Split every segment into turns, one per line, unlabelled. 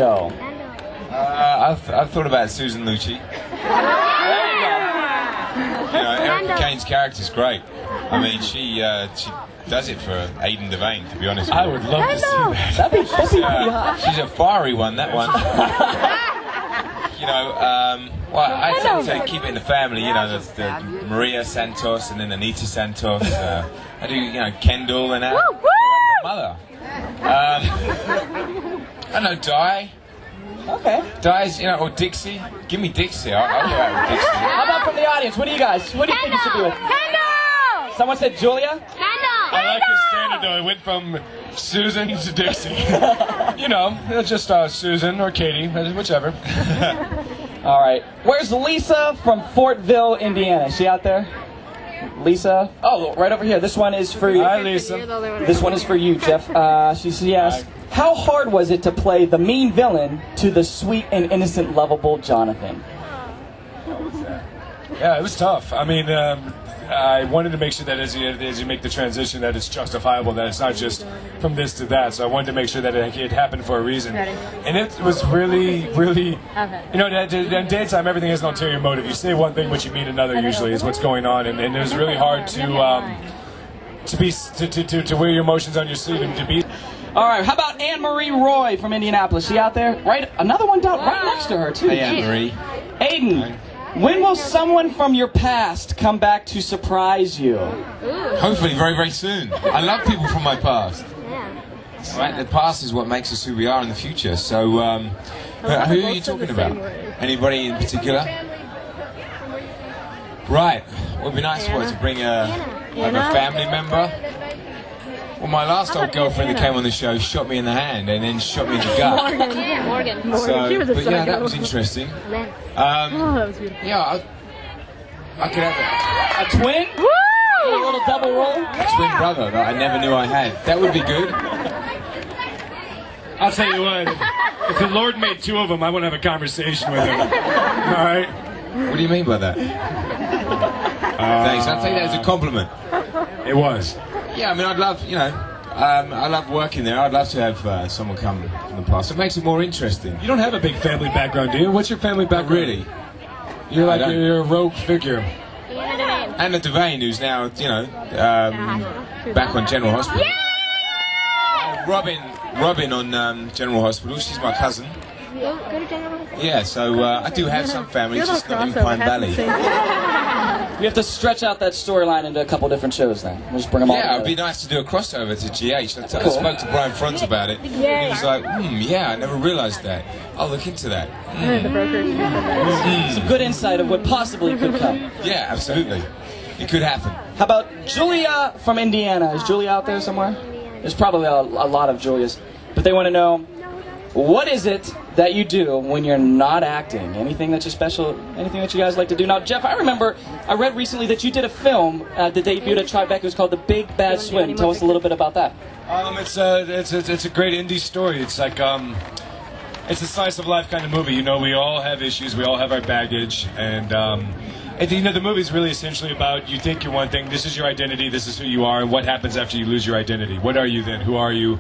Go.
I've thought about Susan Lucci. Erica Kane's character's great. I mean, she does it for Aiden Devane, to be honest with you.
I would love to see that.
That'd be pretty hot.
She's a fiery one, that one. Well, I tend to keep it in the family, there's the Maria Santos and then Anita Santos. I do, Kendall and my mother. I know Di.
Okay.
Di's, or Dixie. Give me Dixie. I'll go out with Dixie.
How about from the audience? What do you think you should be with?
Kendall!
Someone said Julia?
Kendall!
I like the standard though. It went from Susan to Dixie. Just Susan or Katie, whichever.
All right. Where's Lisa from Fortville, Indiana? Is she out there? Lisa? Oh, right over here. This one is for you.
Hi, Lisa.
This one is for you, Jeff. She asked, how hard was it to play the mean villain to the sweet and innocent, lovable Jonathan?
Yeah, it was tough. I mean, I wanted to make sure that as you make the transition that it's justifiable, that it's not just from this to that. So I wanted to make sure that it happened for a reason. And it was really, really, in daytime, everything has an ulterior motive. You say one thing, but you mean another usually is what's going on. And it was really hard to wear your emotions on your sleeve and to be.
All right, how about Anne-Marie Roy from Indianapolis? She out there? Right, another one down right next to her, too.
Hey, Anne-Marie.
Aiden, when will someone from your past come back to surprise you?
Hopefully very, very soon. I love people from my past. Right? The past is what makes us who we are in the future. So, who are you talking about? Anybody in particular? Right. What would be nice for to bring a family member? Well, my last old girlfriend that came on the show shot me in the hand and then shot me in the gut.
Morgan.
So, but yeah, that was interesting.
That was beautiful.
Yeah, I could have
A twin?
Woo!
A little double roll?
a twin brother that I never knew I had. That would be good.
I'll tell you what, if the Lord made two of them, I want to have a conversation with him. All right?
What do you mean by that? Thanks. I'll take that as a compliment.
It was.
Yeah, I mean, I'd love, I love working there. I'd love to have someone come from the past. It makes it more interesting.
You don't have a big family background, do you? What's your family background?
Really?
You're a rogue figure.
Anna Devane, who's now, back on General Hospital. Robin on General Hospital. She's my cousin. Yeah, so I do have some family, just not in Pine Valley.
We have to stretch out that storyline into a couple different shows then. We'll just bring them all together.
Yeah, it'd be nice to do a crossover to GH. I spoke to Brian Front about it. He was like, yeah, I never realised that. I'll look into that.
Some good insight of what possibly could come.
Yeah, absolutely. It could happen.
How about Julia from Indiana? Is Julia out there somewhere? There's probably a lot of Julias. But they want to know, what is it that you do when you're not acting? Anything that's special? Anything that you guys like to do? Now, Jeff, I remember I read recently that you did a film that debuted at Tribeca. It was called The Big Bad Swim. Tell us a little bit about that.
It's a great indie story. It's like it's a slice of life kind of movie. We all have issues. We all have our baggage, and the movie's really essentially about you think you're one thing. This is your identity. This is who you are. And what happens after you lose your identity? What are you then? Who are you?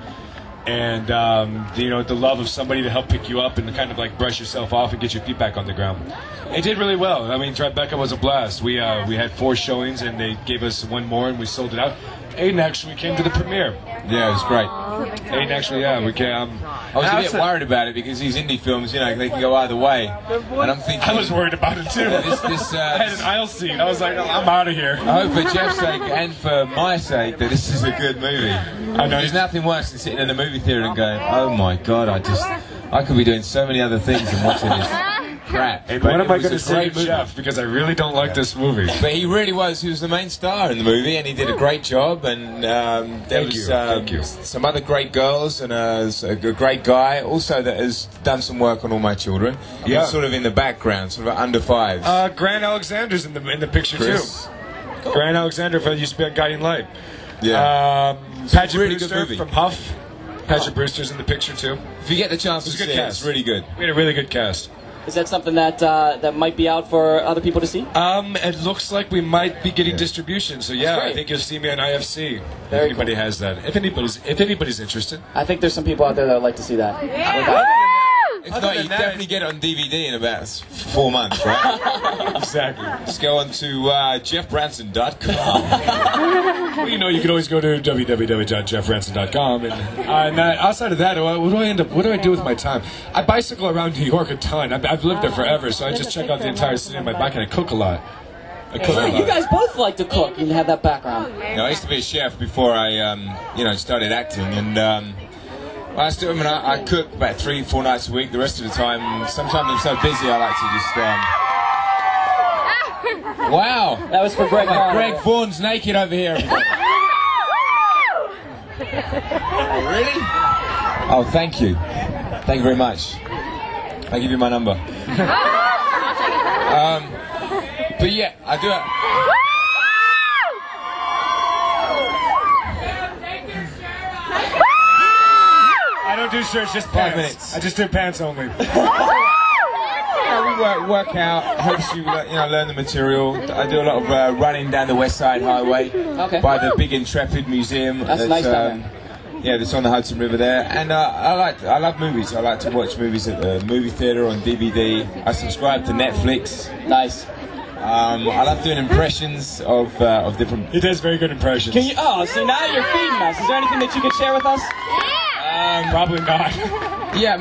And the love of somebody to help pick you up and kind of like brush yourself off and get your feet back on the ground. It did really well. I mean, Tribeca was a blast. We had 4 showings and they gave us one more and we sold it out. Aiden actually came to the premiere.
Yeah, it was great.
Aiden actually, we came.
I was a bit worried about it because these indie films, they can go either way. And I'm thinking,
I was worried about it too.
I
had an aisle seat. I was like, I'm out of here.
I hope for Jeff's sake and for my sake that this is a good movie. I know. There's nothing worse than sitting in a movie theater and going, oh my God, I could be doing so many other things than watching this crap.
And what am I going to say to Jeff? Because I really don't like this movie.
But he really was. He was the main star in the movie, and he did a great job. And there was some other great girls and a great guy also that has done some work on All My Children. He's sort of in the background, sort of under 5s.
Grant Alexander's in the picture
Chris.
too. Cool. Grant Alexander used to be on Guiding Light.
Yeah.
Paget
really
Brewster from Puff. Paget Brewster's in the picture too.
If you get the chance to see it, it's really good.
We had a really good cast.
Is that something that might be out for other people to see?
It looks like we might be getting distribution. So yeah, I think you'll see me on IFC. If anybody has that. If anybody's interested.
I think there's some people out there that would like to see that.
If not, you definitely get it on DVD in about 4 months, right?
Exactly.
Just go on to jeffbranson.com.
Well, you know, you can always go to www.jeffbranson.com. And outside of that, what do I do with my time? I bicycle around New York a ton. I've lived there forever, so I just check out the entire city on my bike, and I cook a lot.
You guys both like to cook and have that background.
You know, I used to be a chef before I, started acting, and I cook about 3-4 nights a week. The rest of the time, sometimes I'm so busy, I like to just. Wow,
that was for Greg.
Greg Vaughan's naked over here. Really? Oh, thank you. Thank you very much. I'll give you my number. But yeah, I do it.
I don't do shirts, just pants.
5 minutes.
I just do pants only.
We work out, helps you learn the material. I do a lot of running down the West Side Highway by the big Intrepid Museum.
That's nice down there.
Yeah, that's on the Hudson River there. And I love movies. I like to watch movies at the movie theater on DVD. I subscribe to Netflix.
Nice.
I love doing impressions of different.
He does very good impressions.
Can you? Oh, so now you're feeding us. Is there anything that you could share with us?
Probably not.
Yeah,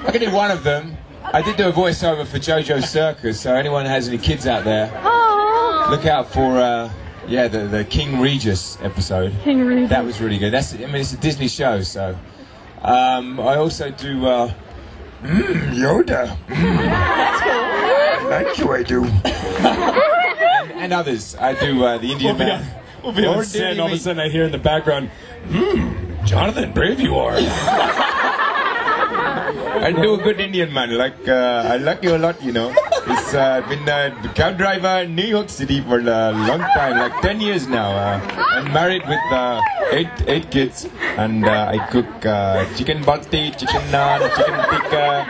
I can do one of them. I did do a voiceover for JoJo's Circus, so anyone has any kids out there, look out for the King Regis episode.
King Regis.
That was really good. It's a Disney show, so I also do Yoda.
That's cool.
Like you, I do. and others. I do the Indian man.
We'll be on set, and all of a sudden I hear in the background, Jonathan, brave you are.
I do a good Indian man. I like you a lot, you know. It's been a cab driver in New York City for a long time, like 10 years now. I'm married with 8 kids, and I cook chicken bhatti, chicken naan, chicken tikka.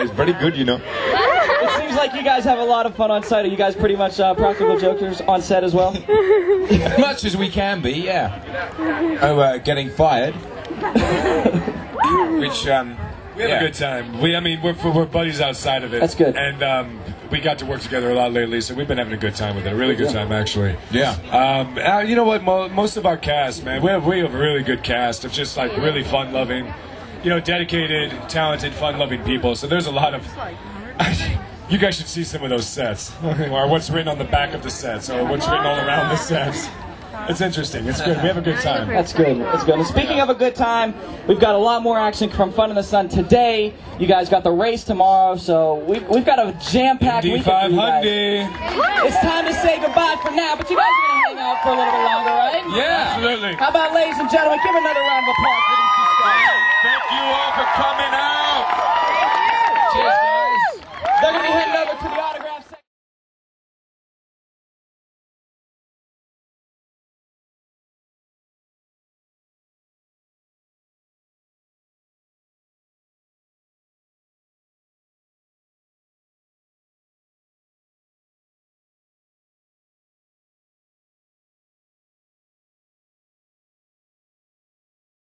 It's very good, you know.
It seems like you guys have a lot of fun on set. Are you guys pretty much practical jokers on set as well?
As much as we can be, yeah. Getting fired. Which,
we have a good time. We're buddies outside of it.
That's good.
And we got to work together a lot lately, so we've been having a good time with it. A really good time, actually.
Yeah.
You know what? Most of our cast, man, we have a really good cast of just really fun-loving, dedicated, talented, fun-loving people. So there's a lot of. You guys should see some of those sets, or what's written on the back of the sets, or what's written all around the sets. It's interesting. It's good. We have a good time.
That's good. That's good. And speaking of a good time, we've got a lot more action from Fun in the Sun today. You guys got the race tomorrow, so we've got a jam-packed weekend for you guys. It's time to say goodbye for now, but you guys are going to hang out for a little bit longer, right?
Yeah, absolutely.
How about, ladies and gentlemen, give another round of applause for these two stars.
Thank you all for coming out.
Cheers.